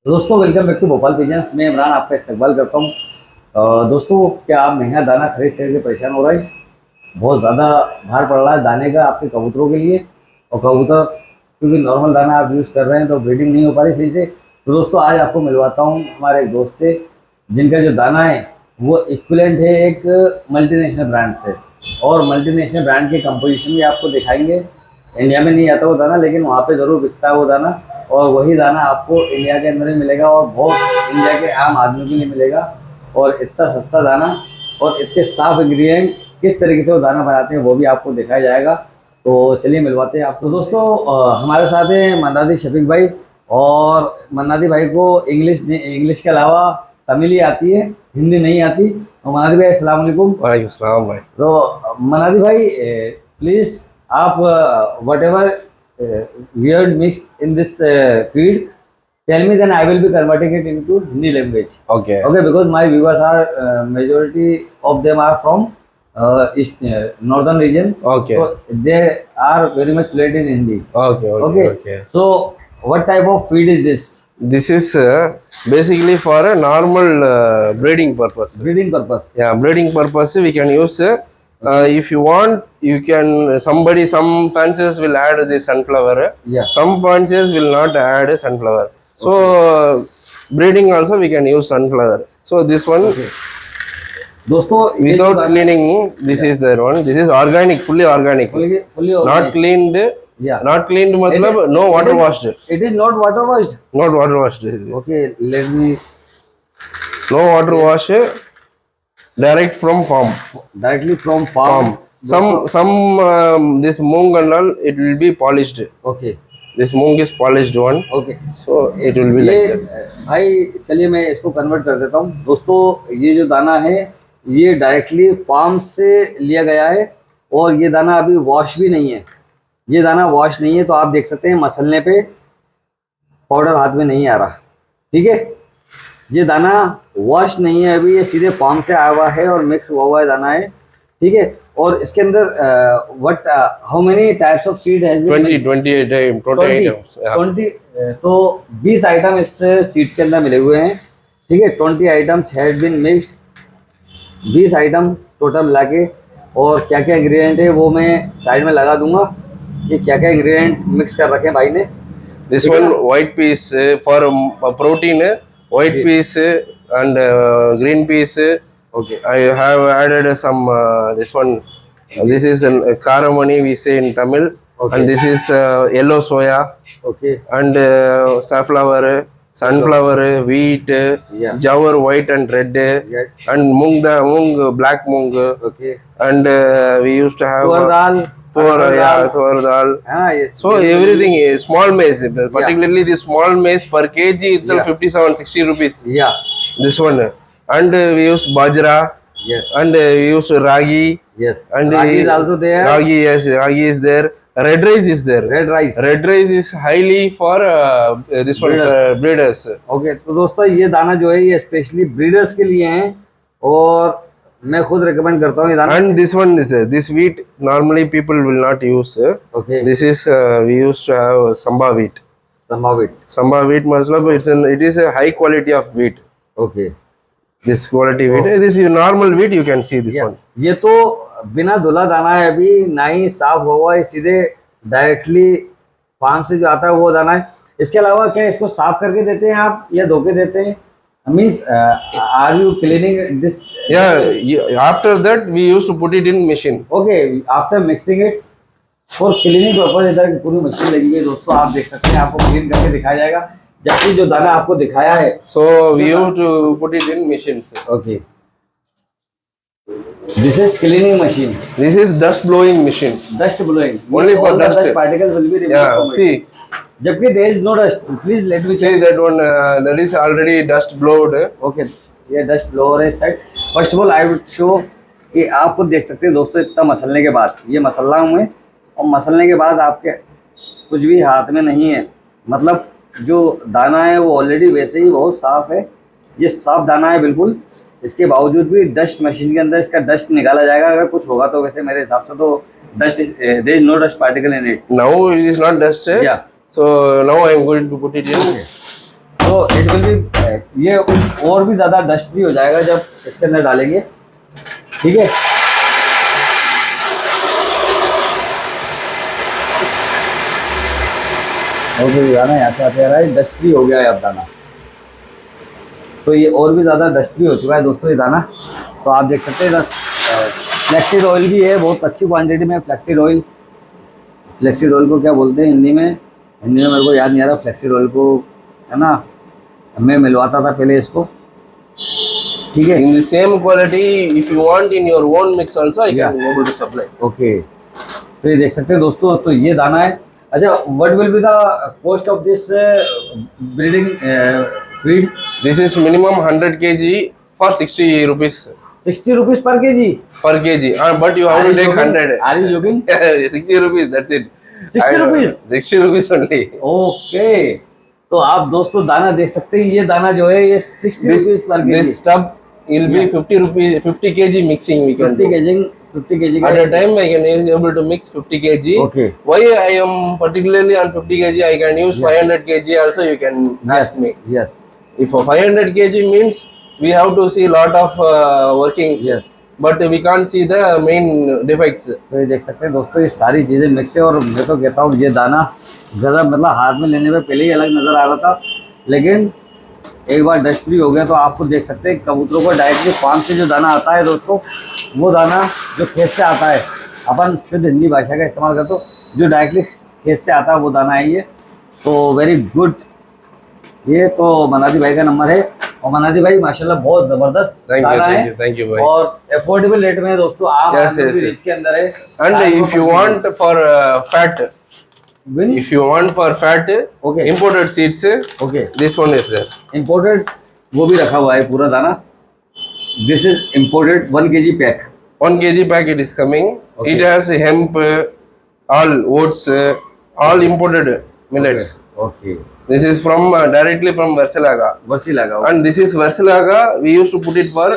दोस्तों welcome back to Bhopal pigeons. मैं इमरान आपका इस्तकबाल करता हूँ। दोस्तों, क्या आप महंगा दाना खरीद खरीद के परेशान हो रहे हैं? बहुत ज़्यादा भार पड़ रहा है दाने का आपके कबूतरों के लिए, और कबूतर क्योंकि नॉर्मल दाना आप यूज़ कर रहे हैं तो ब्रीडिंग नहीं हो पा रही सही से। तो दोस्तों आज आपको मिलवाता हूँ हमारे एक दोस्त से, जिनका जो दाना है वो इक्विवेलेंट है एक मल्टीनेशनल ब्रांड से, और मल्टीनेशनल ब्रांड के कंपोजिशन भी आपको दिखाएंगे। इंडिया में नहीं आता वो दाना, लेकिन वहाँ पे ज़रूर बिकता है वो दाना, और वही दाना आपको इंडिया के अंदर ही मिलेगा और बहुत इंडिया के आम आदमी के लिए मिलेगा। और इतना सस्ता दाना और इतने साफ इंग्रेडिएंट, किस तरीके से वो दाना बनाते हैं वो भी आपको दिखाया जाएगा। तो चलिए मिलवाते हैं आपको। दोस्तों हमारे साथ हैं मन्नादी शफीक भाई, और मन्नादी भाई को इंग्लिश के अलावा तमिल ही आती है, हिंदी नहीं आती। और मन्नादी भाई अस्सलाम वालेकुम। वालेकुम सलाम भाई। तो मन्नादी भाई प्लीज़ आप what ever weird mix in this feed, tell me, then I will be converting it into Hindi language. Okay. Okay, because my viewers are majority of them are from east northern region. Okay. So they are very much fluent in Hindi. Okay. Okay. Okay. So what type of feed is this? This is basically for a normal breeding purpose. Breeding purpose. Yeah, breeding purpose we can use. If you want, you can. Some fanciers will add the sunflower. Yeah. Some fanciers will not add sunflower. So breeding also we can use sunflower. So this one. Okay. दोस्तों Without cleaning, this is the one. This is organic, fully organic. fully Not cleaned. Yeah. Not cleaned matlab no water washed. It is not water washed. Not water washed. This. Okay, let me. No water wash. Direct from farm. Directly from farm. Some this moong and all, it will be polished. Okay. This moong is polished one. Okay, So it will be like that. भाई चलिए मैं इसको convert कर देता हूँ। दोस्तों ये जो दाना है ये डायरेक्टली फार्म से लिया गया है, और ये दाना अभी वॉश भी नहीं है। ये दाना वॉश नहीं है, तो आप देख सकते हैं मसलने पे पाउडर हाथ में नहीं आ रहा। ठीक है, ये दाना वॉश नहीं है अभी, ये सीधे फार्म से आया हुआ है और मिक्स हुआ हुआ दाना है। ठीक है, और इसके अंदर what how many types of seed has been 20 items. 20 items. Yeah. 20 तो 20 आइटम इस सीट के अंदर मिले हुए हैं। ठीक है, 20 items had been mixed, 20 item total मिला के। और क्या क्या इंग्रेडिएंट है वो मैं साइड में लगा दूंगा कि क्या क्या इंग्रेडिएंट मिक्स कर रखे हैं भाई ने। This one white peas for protein. White peas and green peas. Okay I have added some this one. This is karamani we say in Tamil. Okay. And this is yellow soya okay and safflower, sunflower, wheat, Yeah. jawar white and red, Yeah. and moong black moong, okay and we used to have तुअर दाल, tur dal. हाँ ये So everything is small maize, particularly the small maize per kg itself Yeah. 57-60 rupees. या This one, and we use bajra, yes and we use ragi, yes and ragi is also there, ragi, yes, ragi is there. Red rice is there. Red rice. Red rice is highly for this one breeders. Okay, तो दोस्तों ये दाना जो है ये specially breeders के लिए हैं, और मैं खुद रिकमेंड करता हूँ ये दाना। And this one is there. This wheat normally people will not use. Okay, This is we used to have samba wheat. संभावित। Samba wheat matlab it is a high quality of wheat. Okay, This quality wheat. This is normal wheat. You can see this one. ये तो बिना धुला दाना है, अभी ना ही साफ हुआ है, सीधे डायरेक्टली फार्म से जो आता है वो दाना है। इसके अलावा क्या इसको साफ करके देते हैं आप या धो के देते हैं? Means are you cleaning this? Yeah. After that we used to put it in machine. Okay, after mixing it for cleaning purpose इधर पूरी मशीन लगी हुई है। दोस्तों आप देख सकते हैं, आपको क्लीन करके दिखाया जाएगा, जबकि जो दाना आपको दिखाया है। So we used to put it in machines. Okay, this is cleaning machine, This is dust blowing machine. Dust blowing, Only for dust. Particles will be removed Yeah. From it. See. जबकि there is no dust, please let me See that one, that is already dust blowed. Okay, ये dust blower है set. First of all I would show कि आप खुद देख सकते हैं दोस्तों, इतना मसलने के बाद ये मसला हुए, और मसलने के बाद आपके कुछ भी हाथ में नहीं है। मतलब जो दाना है वो ऑलरेडी वैसे ही बहुत साफ है, ये साफ दाना है बिल्कुल। इसके बावजूद भी डस्ट मशीन के अंदर इसका डस्ट निकाला जाएगा अगर कुछ होगा तो। वैसे मेरे हिसाब से तो dust there is no dust particle in it. Now it is not dust. Yeah. So now I am going to put it in. तो तो इट विल बी, ये और भी ज़्यादा डस्ट भी हो जाएगा जब इसके अंदर डालेंगे, ठीक है। और भी दाना यहाँ से आते आ रहा है, डस्ट फ्री हो गया है अब दाना, तो ये और भी ज़्यादा डस्ट फ्री हो चुका है दोस्तों ये दाना। तो आप देख सकते हैं फ्लैक्सीड ऑयल भी है बहुत अच्छी क्वांटिटी में। फ्लैक्सीड ऑयल को क्या बोलते हैं हिंदी में? हिंदी में मेरे को याद नहीं आ रहा। फ्लैक्सीड ऑयल को, है ना, मैं मिलवाता था पहले इसको, ठीक है। In the same quality, if you want in your own mix also, I can able to supply. Okay, तो ये देख सकते हैं दोस्तों, तो ये दाना है। अच्छा, what will be the cost of this breeding feed? This is minimum 100 kg for 60 rupees 60 rupees पर kg? per kg. But you have to take 100. Are you joking? 60 rupees, that's it. 60 rupees? 60 rupees only. Okay, तो आप दोस्तों दाना देख सकते हैं, ये दाना जो है ये 60 रुपीज पर KG. This tub will be 50 rupees, 50 kg mixing we can 50 do. kg At a time I can able to mix 50 kg. Okay. Why I am particularly on 50 kg, I can use 500 kg also, you can ask me. Yes If 500 kg means we have to see lot of workings, yes. but we can't see the main defects. तो ये देख सकते हैं दोस्तों, ये सारी चीज़ें mix है। और मैं तो कहता हूँ ये दाना ज़रा मतलब हाथ में लेने में पहले ही अलग नज़र आ रहा था, लेकिन एक बार डस्ट फ्री हो गया तो आपको देख सकते हैं कबूतरों को डायरेक्टली फार्म से जो दाना आता है दोस्तों, वो दाना जो खेत से आता है, अपन शुद्ध हिंदी भाषा का इस्तेमाल करते हो, जो डायरेक्टली खेत से आता है वो दाना है ये। तो वेरी गुड। ये तो मनादी भाई का नंबर है, और मनादी भाई माशाल्लाह बहुत ज़बरदस्त दाना है, Thank you, भाई। और अफोर्डेबल रेट में है दोस्तों, आप Yes, yes, yes. रेंज के अंदर है। And if you want for fat, Really? if you want for fat, Okay. imported seeds, okay, this one is there. Imported वो भी रखा हुआ है पूरा दाना। This is imported 1 kg pack. 1 kg pack it is coming. Okay. It has hemp, all oats, all imported millets. Okay, This is from directly from Versilaga. वसी लगा। And this is Versilaga. We used to put it for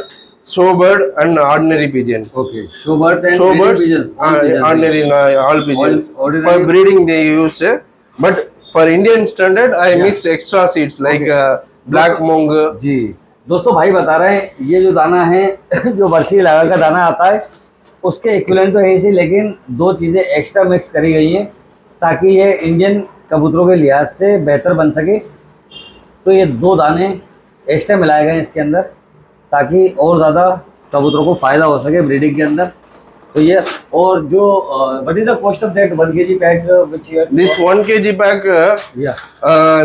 showbird and ordinary pigeons. Okay, showbirds and Showbirds, pigeons, ordinary, all pigeons. ordinary- For breeding they use, but for Indian standard, I Yeah. mix extra seeds like Okay. black mung. जी दोस्तों, भाई बता रहे हैं ये जो दाना है जो वर्षी लगा का दाना आता है उसके इक्विवेलेंट तो है इसी, लेकिन 2 चीज़ें एक्स्ट्रा मिक्स करी गई हैं ताकि ये इंडियन कबूतरों के लिहाज से बेहतर बन सके। तो ये 2 दाने एक्स्ट्रा मिलाए गए हैं इसके अंदर ताकि और ज़्यादा कबूतरों को फ़ायदा हो सके ब्रीडिंग के अंदर। तो ये, और जो what is the cost of that 1 kg pack which here? This 1 kg pack, या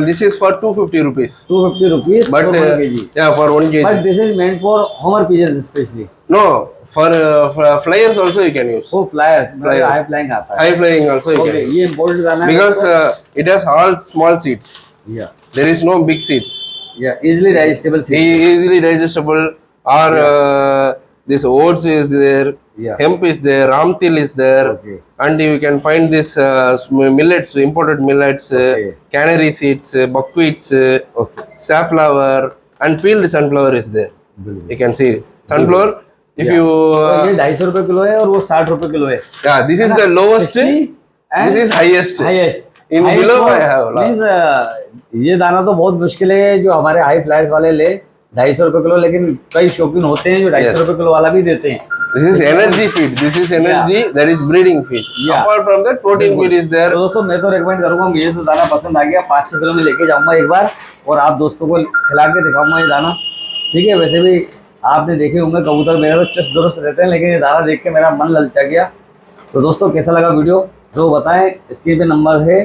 this is for 250 rupees. 250 rupees But 1 kg। yeah, for 1 kg. But this is meant for homer pigeons specially. No, for flyers also you can use. वो flyer Flyers. High flying आता है। High flying also you okay, can use. ये imported दाना है Because it has all small seeds. या There is no big seeds. Easily digestible seed. Easily digestible. Or this oats is there. Yeah. Hemp is there. Ramtil is there. Okay. And you can find this millets, imported millets, Okay. canary seeds, buckwheats, okay, safflower, and peeled sunflower is there. You can see sunflower. If Yeah. you तो ये 250 रुपए kilo है और वो 60 रुपए kilo है। yeah, this is the lowest. This is highest. Highest. In below I have a lot. ये दाना तो बहुत मुश्किल है जो हमारे हाई फ्लायर्स वाले ले 250 रुपए किलो, लेकिन कई शौकीन होते हैं जो 250 Yes. रुपए किलो वाला भी देते हैं। This is energy feed. This is energy. That is breeding feed. Yeah. Apart from that, protein feed is there. तो दोस्तों मैं तो रेकमेंड करूंगा, मुझे तो दाना पसंद आ गया, 5-6 किलो में लेके जाऊंगा एक बार और आप दोस्तों को खिला के दिखाऊंगा ये दाना, ठीक है। वैसे भी आपने देखे होंगे कबूतर मेरे तो चुस्त दुरुस्त रहते हैं, लेकिन ये दाना देख के मेरा मन ललचा गया। तो दोस्तों कैसा लगा वीडियो जो बताएं, स्क्रीन पे नंबर है,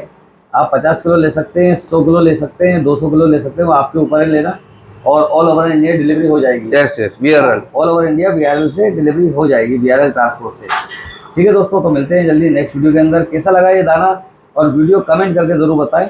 आप 50 किलो ले सकते हैं, 100 किलो ले सकते हैं, 200 किलो ले सकते हैं, वो आपके ऊपर है लेना, और ऑल ओवर इंडिया डिलीवरी हो जाएगी। Yes, yes. VRL. All over India BRL से डिलीवरी हो जाएगी, BRL ट्रांसपोर्ट से, ठीक है दोस्तों। तो मिलते हैं जल्दी नेक्स्ट वीडियो के अंदर। कैसा लगा ये दाना, और वीडियो कमेंट करके ज़रूर बताएं।